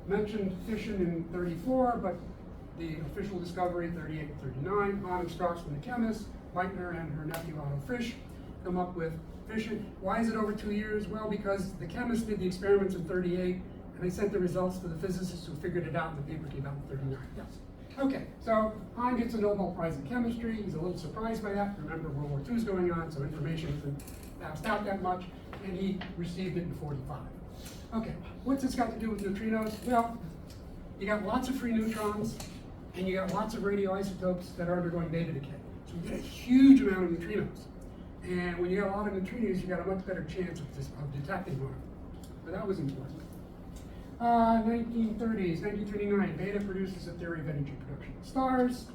mentioned fission in 34, but the official discovery 38 and 39. Hahn and Strassman, the chemist, Meitner and her nephew Otto Fisch come up with fission. Why is it over 2 years? Well, because the chemists did the experiments in 38, and they sent the results to the physicists who figured it out, and the paper came out in 39. Yes. Okay, so Hahn gets a Nobel Prize in chemistry. He's a little surprised by that. Remember, World War II is going on, so information isn't passed out that much, and he received it in 45. Okay, what's this got to do with neutrinos? Well, you got lots of free neutrons, and you got lots of radioisotopes that are undergoing beta decay. So you get a huge amount of neutrinos. And when you got a lot of neutrinos, you got a much better chance of detecting one. So that was important. 1930s, 1939, beta produces a theory of energy production in stars.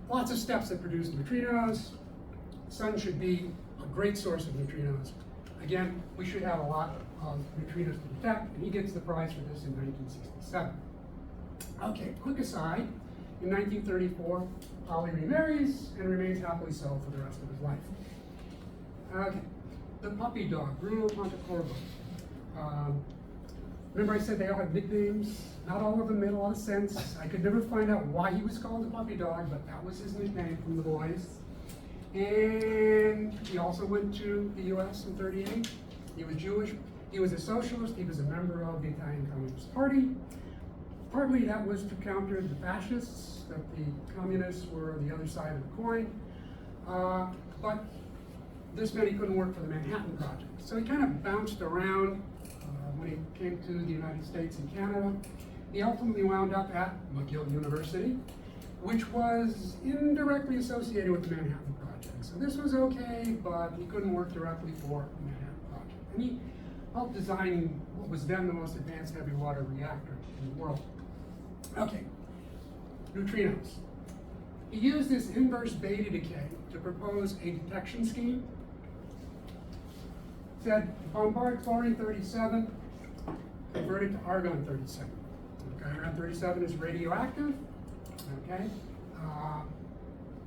Lots of steps that produce neutrinos. Sun should be a great source of neutrinos. Again, we should have a lot of neutrinos to detect, and he gets the prize for this in 1967. Okay, quick aside, in 1934, Pauli remarries and remains happily so for the rest of his life. Okay, the puppy dog, Bruno Pontecorvo. Remember I said they all have nicknames? Not all of them made a lot of sense. I could never find out why he was called the puppy dog, but that was his nickname from the boys. And he also went to the US in 38. He was Jewish. He was a socialist. He was a member of the Italian Communist Party. Partly that was to counter the fascists, that the communists were the other side of the coin. But this meant he couldn't work for the Manhattan Project. So he kind of bounced around when he came to the United States and Canada. He ultimately wound up at McGill University, which was indirectly associated with the Manhattan Project. So this was okay, but he couldn't work directly for the Manhattan Project. And he helped design what was then the most advanced heavy water reactor in the world. Okay, neutrinos. He used this inverse beta decay to propose a detection scheme. Said, bombard chlorine-37, convert it to argon-37. Okay, argon-37 is radioactive. Okay,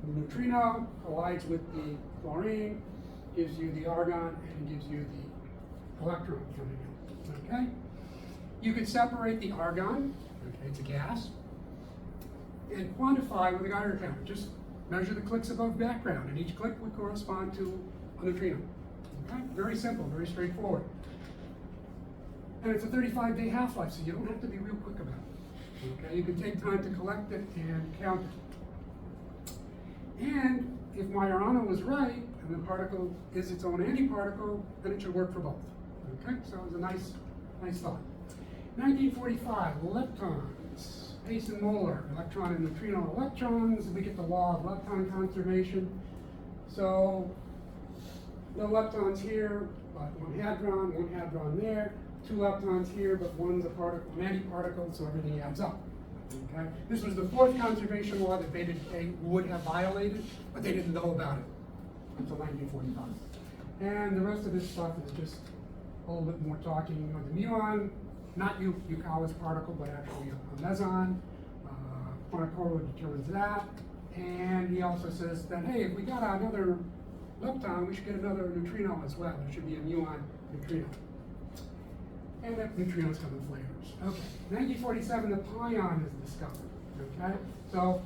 the neutrino collides with the chlorine, gives you the argon, and gives you the electron coming in. Okay, you could separate the argon. Okay, it's a gas, and quantify with a Geiger counter. Just measure the clicks above background, and each click would correspond to a neutrino. Okay? Very simple, very straightforward. And it's a 35-day half-life, so you don't have to be real quick about it. Okay, you can take time to collect it and count it. And if Majorana was right, and the particle is its own antiparticle, then it should work for both. Okay, so it was a nice thought. 1945, leptons, Pace and Moeller, electron and neutrino electrons. We get the law of lepton conservation. So no leptons here, but one hadron there. 2 leptons here, but one's a particle, an antiparticle, so everything adds up. Okay? This was the 4th conservation law that beta decay would have violated, but they didn't know about it until 1945. And the rest of this stuff is just a little bit more talking about the muon, not Yukawa's particle, but actually a meson. Pontecorvo determines that. And he also says that, hey, if we got another lepton, we should get another neutrino as well. There should be a muon neutrino. And that neutrinos come in flavors. Okay, 1947, the pion is discovered. Okay, so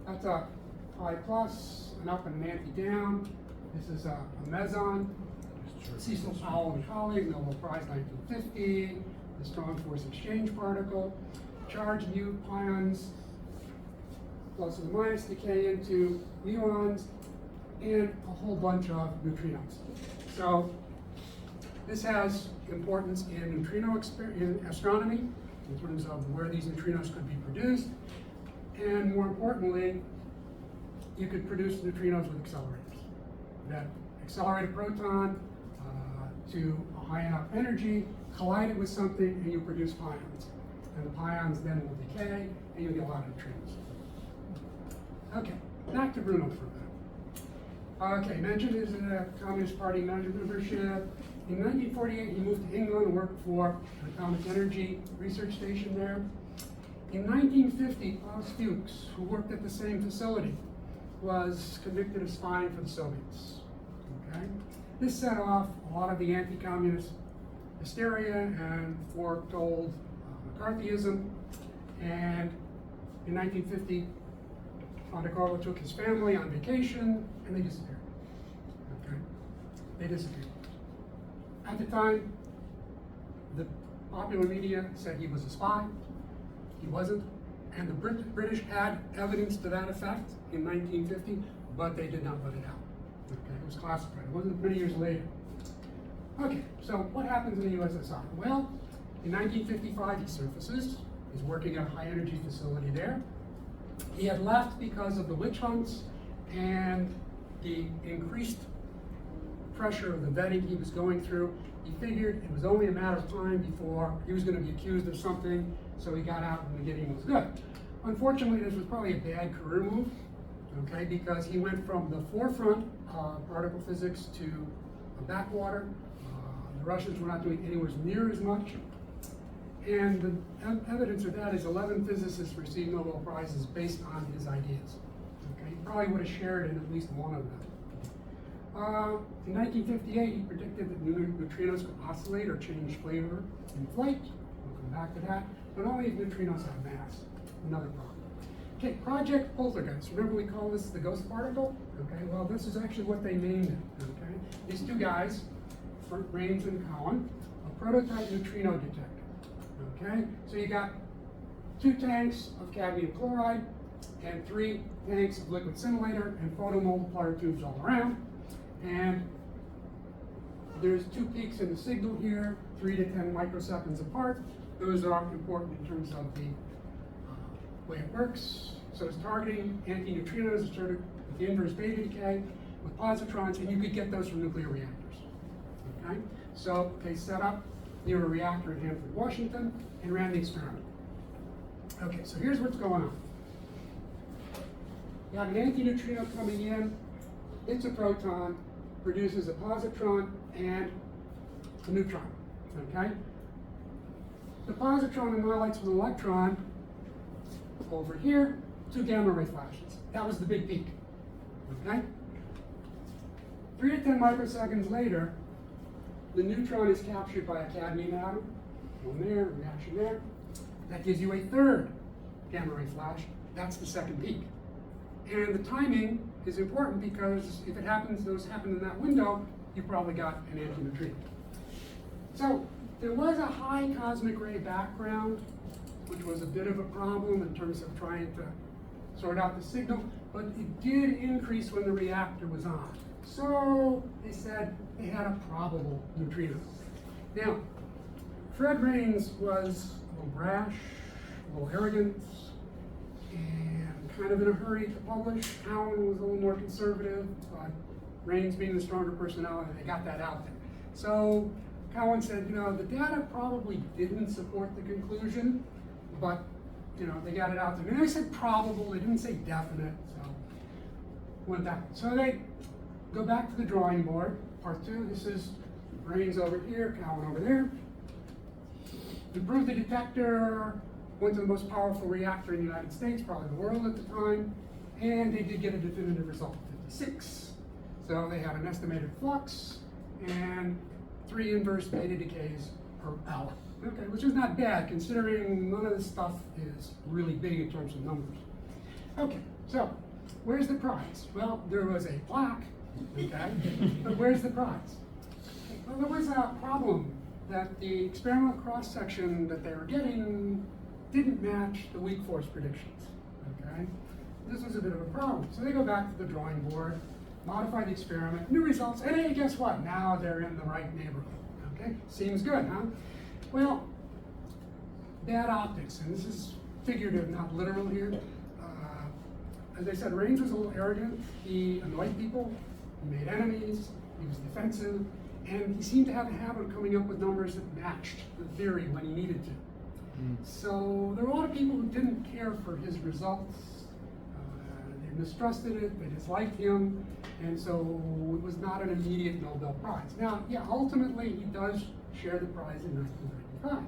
that's a pi plus, an up and an anti down. This is a meson. Cecil Powell and colleagues, Nobel Prize 1950. The strong force exchange particle. Charged mu pions, plus and minus decay into muons, and a whole bunch of neutrinos. So this has importance in neutrino in astronomy, in terms of where these neutrinos could be produced, and more importantly, you could produce neutrinos with accelerators that accelerate a proton to a high enough energy, collide it with something, and you produce pions. And the pions then will decay, and you'll get a lot of neutrinos. Okay, back to Bruno for a minute. Okay, mentioned his Communist Party membership. In 1948, he moved to England and worked for the Atomic Energy Research Station there. In 1950, Klaus Fuchs, who worked at the same facility, was convicted of spying for the Soviets. Okay? This set off a lot of the anti-communist hysteria and foretold McCarthyism. And in 1950, Fontecorvo took his family on vacation, and they disappeared. Okay, they disappeared. At the time, the popular media said he was a spy. He wasn't, and the British had evidence to that effect in 1950, but they did not let it out. Okay, it was classified. It wasn't many years later. Okay, so what happens in the USSR? Well, in 1955, he surfaces. He's working at a high-energy facility there. He had left because of the witch hunts and the increased pressure of the vetting he was going through. He figured it was only a matter of time before he was going to be accused of something, so he got out when the getting was good. Unfortunately, this was probably a bad career move, okay, because he went from the forefront of particle physics to a backwater. The Russians were not doing anywhere near as much. And the evidence of that is 11 physicists received Nobel Prizes based on his ideas. Okay, he probably would have shared in at least one of them. In 1958, he predicted that neutrinos could oscillate or change flavor in flight. We'll come back to that. But only if neutrinos have mass. Another problem. Okay, Project Poltergeist. Remember we call this the ghost particle? Okay, well this is actually what they named it. Okay, these two guys, Raines and Cowan, a prototype neutrino detector. Okay, so you got 2 tanks of cadmium chloride and 3 tanks of liquid simulator and photomultiplier tubes all around. And there's 2 peaks in the signal here, 3 to 10 microseconds apart. Those are important in terms of the way it works. So it's targeting anti-neutrinos, it's started with the inverse beta decay, with positrons, and you could get those from nuclear reactors. Okay, so they set up near a reactor in Hanford, Washington, and ran the experiment. Okay, so here's what's going on. You have an anti-neutrino coming in, it's a proton, produces a positron and a neutron, okay? The positron annihilates with an electron over here, 2 gamma ray flashes. That was the big peak, okay? 3 to 10 microseconds later, the neutron is captured by a cadmium atom. One there, reaction there. That gives you a 3rd gamma ray flash. That's the 2nd peak. And the timing is important because if it happens, those happen in that window, you probably got an anti-neutrino. So there was a high cosmic ray background, which was a bit of a problem in terms of trying to sort out the signal, but it did increase when the reactor was on. So they said they had a probable neutrino. Now, Fred Raines was a little brash, a little arrogant, and kind of in a hurry to publish. Cowan was a little more conservative, but Raines being the stronger personality, they got that out there. So Cowan said, you know, the data probably didn't support the conclusion, but you know, they got it out there. And they said probable, they didn't say definite, so went back. So they go back to the drawing board, part 2. This is Raines over here, Cowan over there. Improved the detector, went to the most powerful reactor in the United States, probably the world at the time, and they did get a definitive result, 56. So they had an estimated flux and 3 inverse beta decays per hour. Okay, which is not bad considering none of this stuff is really big in terms of numbers. Okay, so where's the prize? Well, there was a plaque, okay, but where's the prize? Well, there was a problem that the experimental cross-section that they were getting didn't match the weak force predictions, okay? This was a bit of a problem. So they go back to the drawing board, modify the experiment, new results, and hey, guess what? Now they're in the right neighborhood, okay? Seems good, huh? Well, bad optics, and this is figurative, not literal here. As I said, Raines was a little arrogant. He annoyed people, he made enemies, he was defensive, and he seemed to have a habit of coming up with numbers that matched the theory when he needed to. So there were a lot of people who didn't care for his results. They mistrusted it, they disliked him, and so it was not an immediate Nobel Prize. Now, yeah, ultimately he does share the prize in 1995.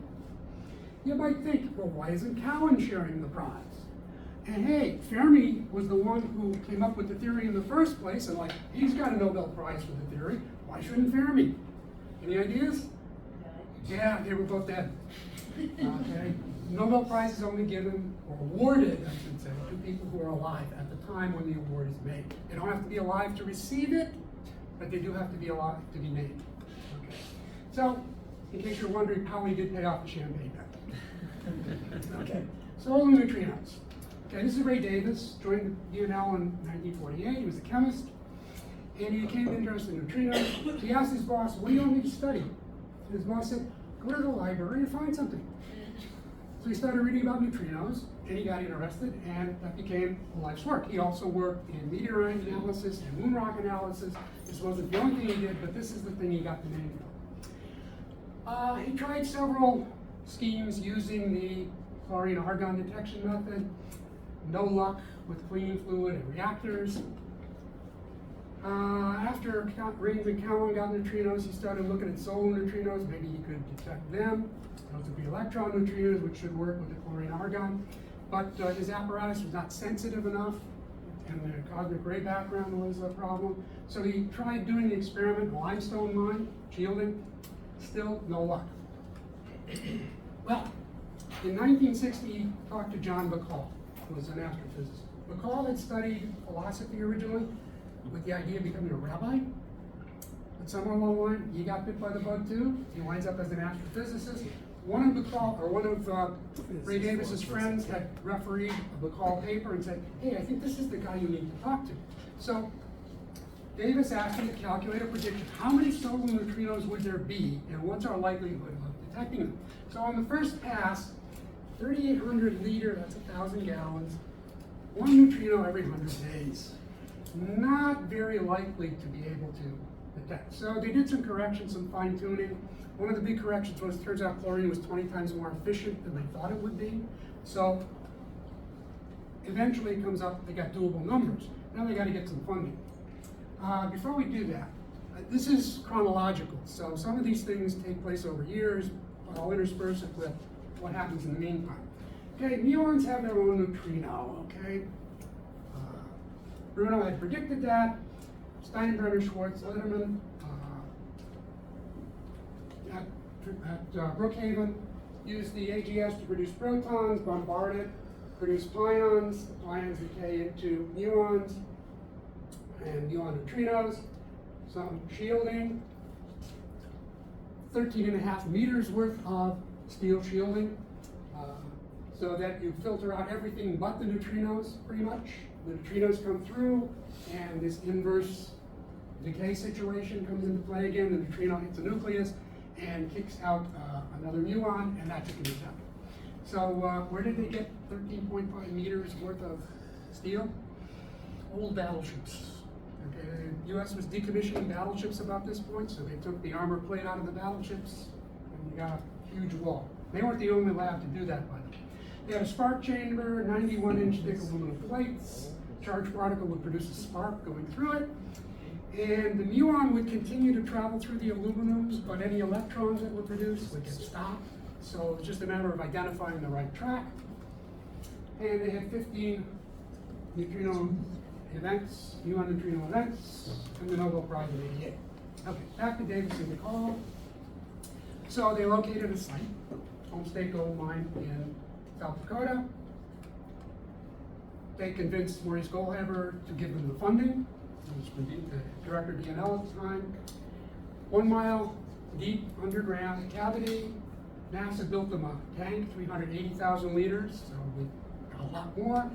You might think, well, why isn't Cowan sharing the prize? And hey, Fermi was the one who came up with the theory in the first place, and like, he's got a Nobel Prize for the theory. Why shouldn't Fermi? Any ideas? Yeah, they were both dead. Okay. Nobel Prize is only given, or awarded, I should say, to people who are alive at the time when the award is made. They don't have to be alive to receive it, but they do have to be alive to be named. Okay. So, in case you're wondering, Pauli did pay off the champagne bet. Okay. Solar neutrinos. Okay, this is Ray Davis, joined UNL in 1948. He was a chemist, and he became interested in neutrinos. He asked his boss, "What do you want me to study?" And his boss said, "Go to the library and find something." So he started reading about neutrinos, and he got interested, and that became a life's work. He also worked in meteorite analysis and moon rock analysis. This wasn't the only thing he did, but this is the thing he got the name for. He tried several schemes using the chlorine-argon detection method. No luck with cleaning fluid and reactors. After Rains and Cowan got neutrinos, he started looking at solar neutrinos. Maybe he could detect them. Those would be electron neutrinos, which should work with the chlorine-argon. But his apparatus was not sensitive enough, and the cosmic ray background was a problem. So he tried doing the experiment in limestone mine, shielding. Still no luck. Well, in 1960, he talked to John Bacall, who was an astrophysicist. Bacall had studied philosophy originally, with the idea of becoming a rabbi. But somewhere along the line, he got bit by the bug too. He winds up as an astrophysicist. One of Ray Davis's friends had refereed a Bacall paper and said, "Hey, I think this is the guy you need to talk to." So Davis asked him to calculate a prediction. How many solar neutrinos would there be, and what's our likelihood of detecting them? So on the first pass, 3,800 liter, that's 1,000 gallons, one neutrino every 100 days. Not very likely to be able to detect. So they did some corrections, some fine tuning. One of the big corrections was, it turns out chlorine was 20 times more efficient than they thought it would be. So eventually it comes up, they got doable numbers. Now they got to get some funding. Before we do that, this is chronological. So some of these things take place over years, but I'll intersperse it with what happens in the meantime. Okay, muons have their own neutrino, okay? Bruno had predicted that. Steinbrenner, Schwartz, Letterman at Brookhaven used the AGS to produce protons, bombard it, produce pions. The pions decay into muons and muon neutrinos. Some shielding, 13.5 meters worth of steel shielding, so that you filter out everything but the neutrinos, pretty much. The neutrinos come through, and this inverse decay situation comes into play again. The neutrino hits the nucleus and kicks out another muon, and that's a detect. So where did they get 13.5 meters worth of steel? Old battleships. Okay, the U.S. was decommissioning battleships about this point, so they took the armor plate out of the battleships, and you got a huge wall. They weren't the only lab to do that, by the way. They had a spark chamber, 91-inch thick aluminum plates. Charged particle would produce a spark going through it, and the muon would continue to travel through the aluminums, but any electrons that were produced would get stopped. So it was just a matter of identifying the right track. And they had 15 neutrino events, muon neutrino events, and the Nobel Prize in '88. Okay, back to Davis and Bacall. So they located a site, Homestake Gold Mine in South Dakota. They convinced Maurice Goldhaber to give them the funding. He was the director of DNL at the time. 1 mile deep underground cavity. NASA built them a tank, 380,000 liters, so we got a lot more.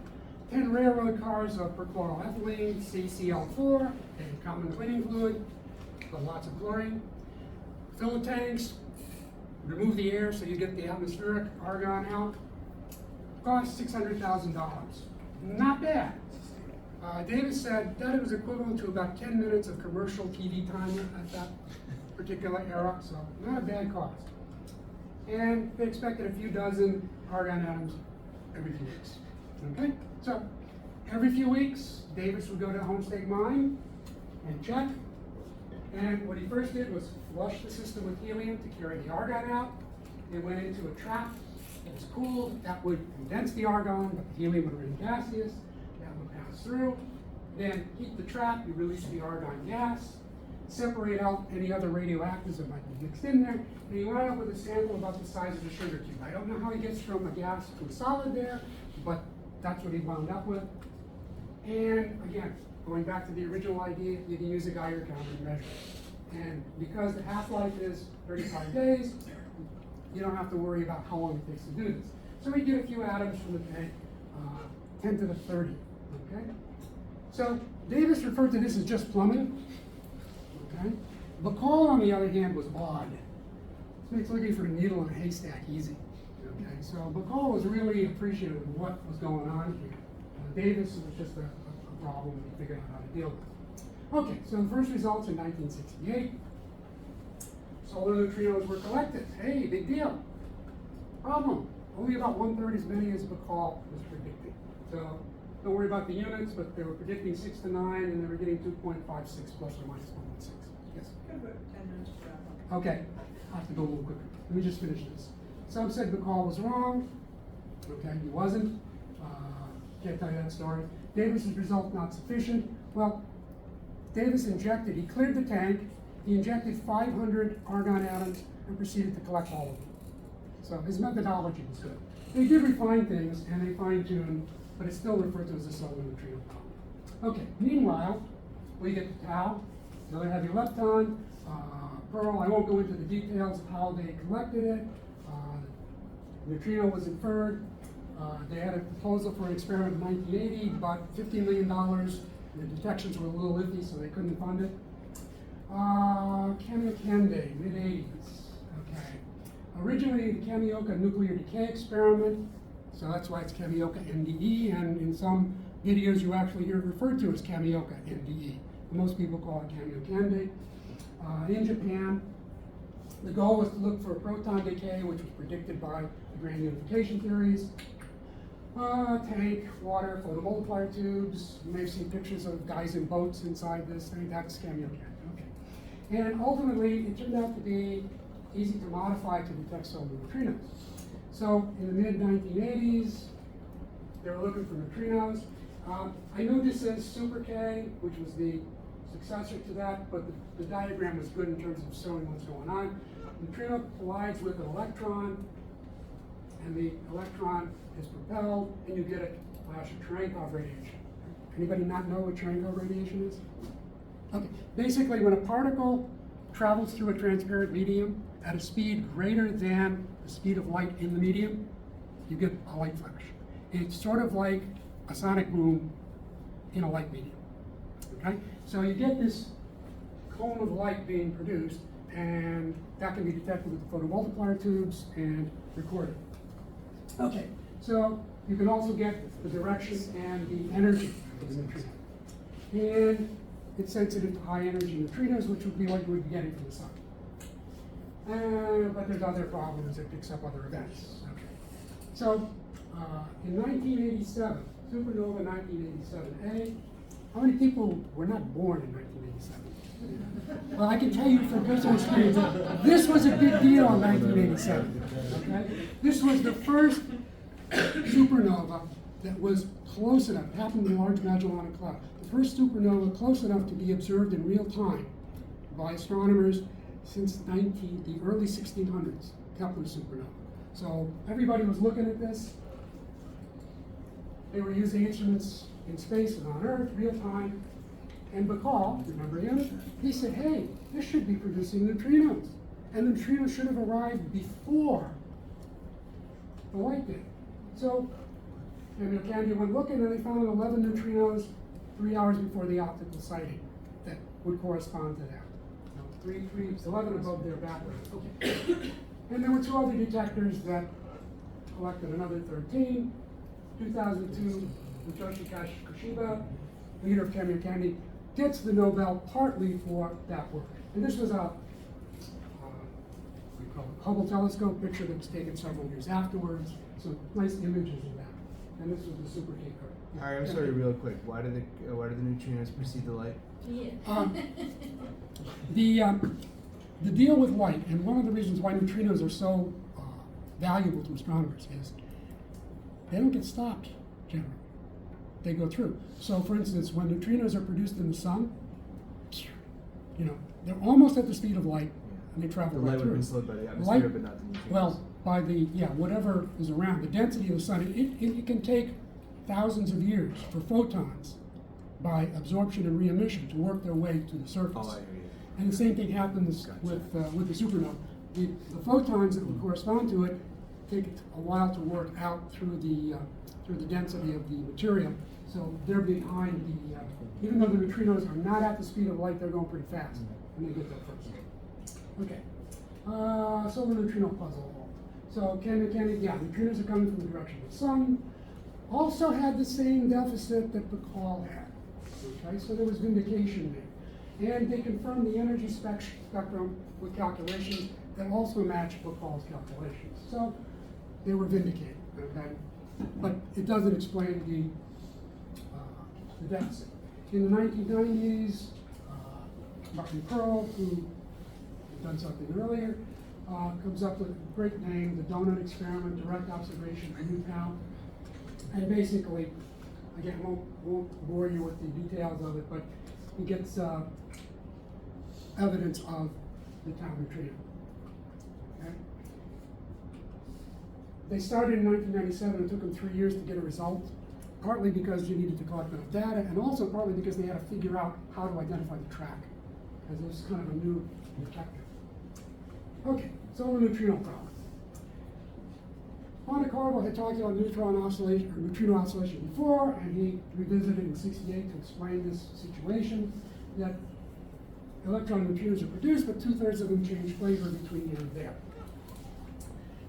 10 railroad cars of perchloroethylene, CCl4, a common cleaning fluid, but lots of chlorine. Fill the tanks, remove the air so you get the atmospheric argon out. Cost $600,000. Not bad. Davis said that it was equivalent to about 10 minutes of commercial TV time at that particular era, so not a bad cost. And they expected a few dozen argon atoms every few weeks. Okay, so every few weeks, Davis would go to Homestake Mine and check. And what he first did was flush the system with helium to carry the argon out. It went into a trap. It was cooled. That would condense the argon, but the helium would remain gaseous. That would pass through. Then heat the trap. You release the argon gas. separate out any other radioactives that might be mixed in there, and he wound up with a sample about the size of a sugar cube. I don't know how he gets from a gas to a solid there, but that's what he wound up with. And again, going back to the original idea, you can use a Geiger counter to measure it. And because the half-life is 35 days, you don't have to worry about how long it takes to do this. So we get a few atoms from the tank, 10 to the 30, okay? So Davis referred to this as just plumbing, okay? Bacall, on the other hand, was odd. This makes looking for a needle in a haystack easy, okay? So Bacall was really appreciative of what was going on here. Davis was just a problem we figured out how to deal with. Okay, so the first results in 1968. Solar neutrinos were collected. Hey, big deal. Problem. Only about 1/3 as many as Bacall was predicting. So don't worry about the units, but they were predicting 6 to 9, and they were getting 2.56 plus or minus 1.6. Yes? Could put 10 minutes to wrap up. Okay, I have to go a little quicker. Let me just finish this. Some said Bacall was wrong. Okay, he wasn't. Can't tell you that story. Davis's result not sufficient. Well, Davis injected, he cleared the tank, he injected 500 argon atoms and proceeded to collect all of them. So his methodology was good. They did refine things and they fine-tuned, but it's still referred to as a solar neutrino problem. Okay, meanwhile, we get the tau, another heavy lepton, pearl. I won't go into the details of how they collected it. Neutrino was inferred. They had a proposal for an experiment in 1980, about $15 million. The detections were a little iffy, so they couldn't fund it. Kamiokande, mid-80s. Okay. Originally, the Kamioka nuclear decay experiment, so that's why it's Kamioka NDE, and in some videos you actually hear it referred to as Kamioka NDE. Most people call it Kamiokande. In Japan, the goal was to look for proton decay, which was predicted by the grand unification theories. Tank, water, photomultiplier tubes. You may have seen pictures of guys in boats inside this thing. That's Kamiokande. Okay. And ultimately, it turned out to be easy to modify to detect solar neutrinos. So in the mid-1980s, they were looking for neutrinos. I know this says Super K, which was the successor to that, but the diagram was good in terms of showing what's going on. Neutrino collides with an electron, and the electron is propelled, and you get a flash of Cherenkov radiation. Anybody not know what Cherenkov radiation is? Okay, basically when a particle travels through a transparent medium at a speed greater than the speed of light in the medium, you get a light flash. It's sort of like a sonic boom in a light medium, okay? So you get this cone of light being produced, and that can be detected with the photomultiplier tubes and recorded. Okay, so you can also get the direction and the energy of the neutrino. And it's sensitive to high energy neutrinos, which would be what you would be getting from the sun. But there's other problems, it picks up other events. Okay. So in 1987, supernova 1987A, how many people were not born in 1987? Well, I can tell you from personal experience, this was a big deal in 1987. Okay? This was the first supernova that was close enough, it happened in the Large Magellanic Cloud, the first supernova close enough to be observed in real time by astronomers since the early 1600s, Kepler supernova. So everybody was looking at this. They were using instruments in space and on Earth, real time. And Bacall, remember him? He said, hey, this should be producing neutrinos. And the neutrinos should have arrived before the light did. So, Kamiokande went looking and they found 11 neutrinos 3 hours before the optical sighting that would correspond to that. 11 above their background. Okay. And there were 2 other detectors that collected another 13. 2002, Hitoshi Kashiba, leader of Kamiokande, gets the Nobel partly for that work. And this was a Hubble telescope picture that was taken several years afterwards. So nice images of that. And this was the super K curve. All right, I'm sorry, real quick. Why do the neutrinos precede the light? The deal with light, and one of the reasons why neutrinos are so valuable to astronomers is they don't get stopped generally. They go through. So for instance, when neutrinos are produced in the sun, they're almost at the speed of light, and they The travel light right would have through. been slowed by the Light- atmosphere, but not the neutrinos. Well, by the, whatever is around, the density of the sun, it can take thousands of years for photons by absorption and re-emission to work their way to the surface. Oh, I hear you. And the same thing happens Gotcha. with the supernova. The photons that would correspond to it take a while to work out through the density of the material. So they're behind even though the neutrinos are not at the speed of light, they're going pretty fast, and they get there first. Okay, solar neutrino puzzle. So neutrinos are coming from the direction of the sun. Also had the same deficit that Bacall had. Okay, so there was vindication there. And they confirmed the energy spectrum with calculations that also matched Bacall's calculations. So they were vindicated, okay? But it doesn't explain the deficit. In the 1990s, Martin Pearl, who had done something earlier, comes up with a great name, the donut experiment, direct observation of Newtown. And basically, again, won't bore you with the details of it, but he gets evidence of the town neutrino. Okay? They started in 1997. It took them 3 years to get a result, partly because you needed to collect enough data, and also partly because they had to figure out how to identify the track, because it was kind of a new detector. Okay, solar neutrino problem. Pontecorvo had talked about neutrino oscillation before, and he revisited in '68 to explain this situation, that electron neutrinos are produced, but 2/3 of them change flavor between here and there.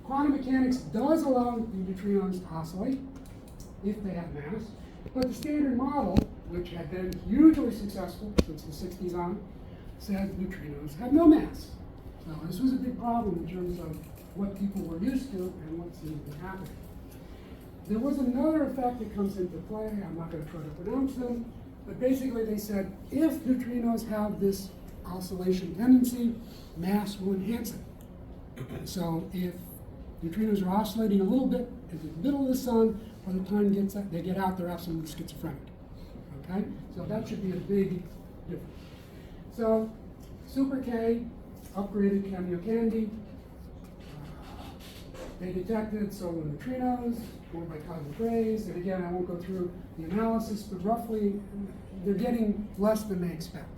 Quantum mechanics does allow the neutrinos to oscillate if they have mass, but the standard model, which had been hugely successful since the 60s on, said neutrinos have no mass. So this was a big problem in terms of what people were used to and what seemed to be happening. There was another effect that comes into play. I'm not going to try to pronounce them, but basically they said if neutrinos have this oscillation tendency, mass will enhance it. So if neutrinos are oscillating a little bit in the middle of the sun, by the time they get out, they're absolutely schizophrenic. Okay? So that should be a big difference. So Super K upgraded Kamiokande. They detected solar neutrinos formed by cosmic rays, and again, I won't go through the analysis, but roughly they're getting less than they expect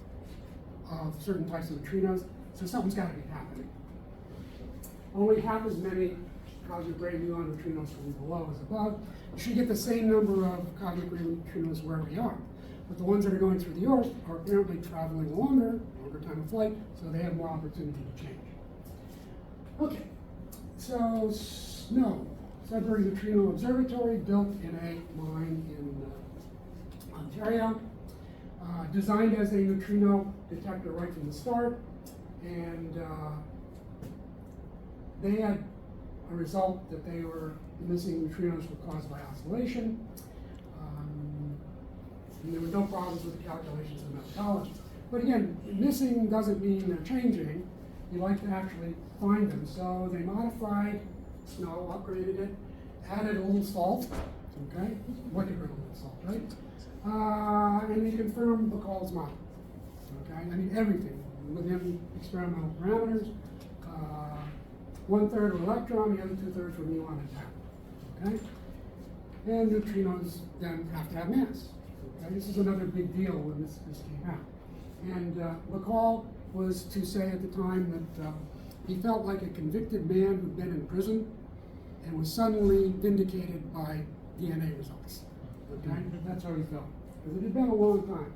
of certain types of neutrinos, so something's got to be happening. Only half as many cosmic ray muon neutrinos from below as above. You should get the same number of cosmic ray neutrinos where we are, but the ones that are going through the Earth are apparently traveling longer time of flight, so they have more opportunity to change. Okay. So, SNO, Sudbury Neutrino Observatory, built in a mine in Ontario, designed as a neutrino detector right from the start, and they had a result that they were missing neutrinos were caused by oscillation, and there were no problems with the calculations and methodology. But again, missing doesn't mean they're changing. You like to actually find them. So they modified SNO, upgraded it, added a little salt, okay? What could a little salt, right? And they confirmed Bacall's model, okay? I mean, everything within experimental parameters. 1/3 were electron, the other 2/3 were muon and tau, okay? And neutrinos then have to have mass, okay? This is another big deal when this came out. And Bacall was to say at the time that he felt like a convicted man who'd been in prison and was suddenly vindicated by DNA results. Okay, that's how he felt, because it had been a long time.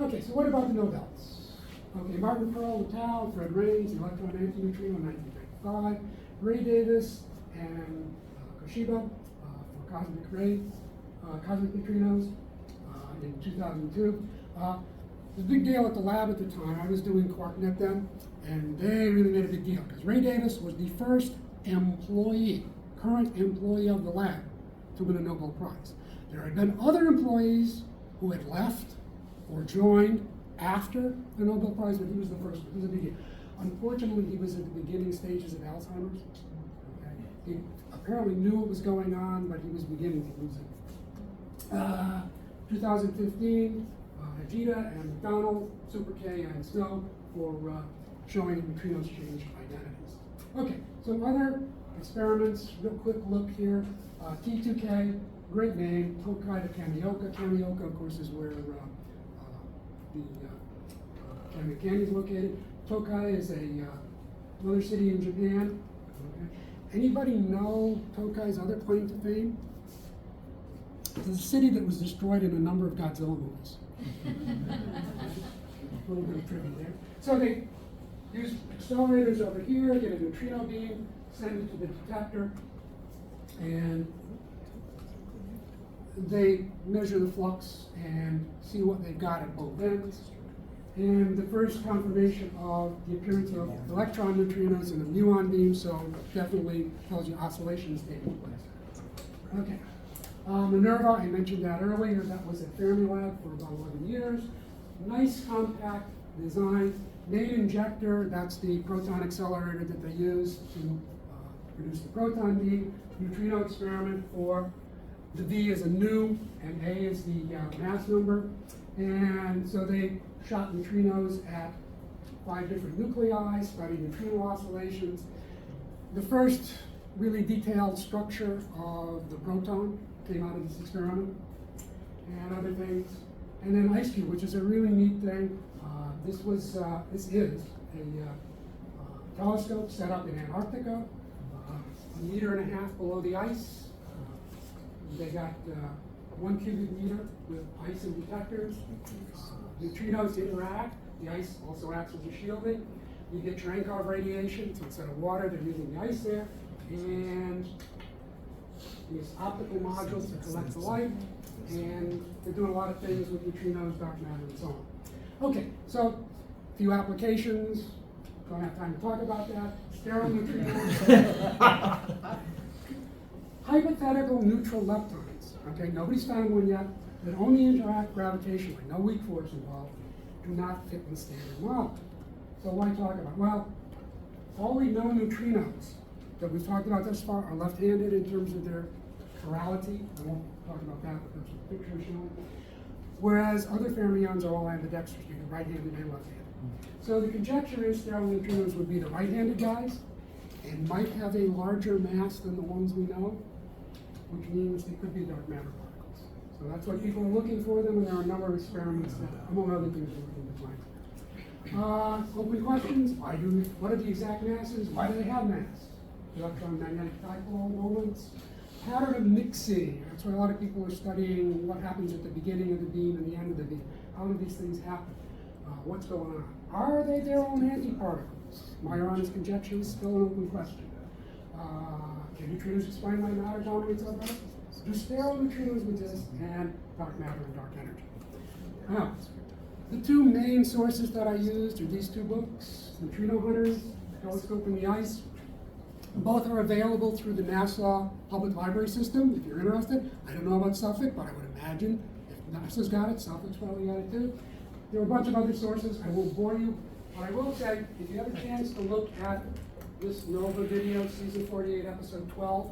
Okay, so what about the Nobels? Okay, Martin Pearl, the tau, Fred Raines, the electron antineutrino in 1935, Ray Davis and Koshiba for cosmic neutrinos in 2002. It was a big deal at the lab at the time. I was doing QuarkNet then, and they really made a big deal because Ray Davis was the first current employee of the lab to win a Nobel Prize. There had been other employees who had left or joined after the Nobel Prize, but he was the first one. It was a big deal. Unfortunately, he was at the beginning stages of Alzheimer's. Okay? He apparently knew what was going on, but he was beginning to lose it. 2015, Vegeta and McDonald, Super K and SNO for showing neutrinos change identities. Okay, so other experiments, real quick look here. T2K, great name, Tokai to Kamioka. Kamioka, of course, is where the Kamioka Candy is located. Tokai is another city in Japan. Okay. Anybody know Tokai's other claim to fame? It's a city that was destroyed in a number of Godzilla movies. A little bit of trivia there. So they use accelerators over here, get a neutrino beam, send it to the detector, and they measure the flux and see what they've got at both ends. And the first confirmation of the appearance of electron neutrinos in a muon beam, so definitely tells you oscillations taking place. Okay. Minerva, I mentioned that earlier, that was at Fermilab for about 11 years. Nice compact design. Main injector, that's the proton accelerator that they use to produce the proton beam. Neutrino experiment for the V is a nu and A is the mass number. And so they shot neutrinos at 5 different nuclei, studied neutrino oscillations. The first really detailed structure of the proton came out of this experiment, and other things. And then IceCube, which is a really neat thing. This is a telescope set up in Antarctica, 1.5 meters below the ice. They got 1 cubic meter with ice and detectors. Neutrinos interact. The ice also acts as a shielding. You get Cherenkov radiation, so instead of water, they're using the ice there. And these optical modules to collect the light. And they're doing a lot of things with neutrinos, dark matter, and so on. Okay, so a few applications. Don't have time to talk about that. Sterile neutrinos. Hypothetical neutral leptons. Okay, nobody's found one yet. That only interact gravitationally, no weak force involved, do not fit in the standard model. So why talk about? Well, all the known neutrinos that we've talked about thus far are left-handed in terms of their chirality. I won't talk about that, but that's what the picture is showing. Whereas other fermions are all ambidextrous, either right-handed and left-handed. So the conjecture is sterile neutrinos would be the right-handed guys and might have a larger mass than the ones we know, which means they could be dark matter particles. So that's what people are looking for them, and there are a number of experiments that, among other things, are looking to find. Open questions. What are the exact masses? Why do they have mass? Electromagnetic dipole moments. Pattern of mixing. That's why a lot of people are studying what happens at the beginning of the beam and the end of the beam. How do these things happen? What's going on? Are they their own antiparticles? Majorana's conjecture is still an open question. Can neutrinos explain why matter dominates other particles? Do sterile neutrinos exist, and dark matter and dark energy? Now, the two main sources that I used are these two books, Neutrino Hunters, Telescope in the Ice. Both are available through the NASA Public Library System, if you're interested. I don't know about Suffolk, but I would imagine if NASA's got it, Suffolk's probably got it too. There are a bunch of other sources. I won't bore you, but I will say, if you have a chance to look at this NOVA video, season 48, episode 12,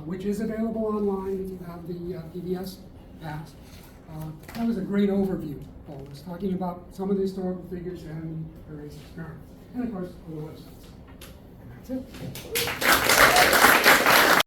which is available online if you have the PBS pass. That was a great overview. Paul was talking about some of the historical figures and the various experiments. And of course, other websites. And that's it.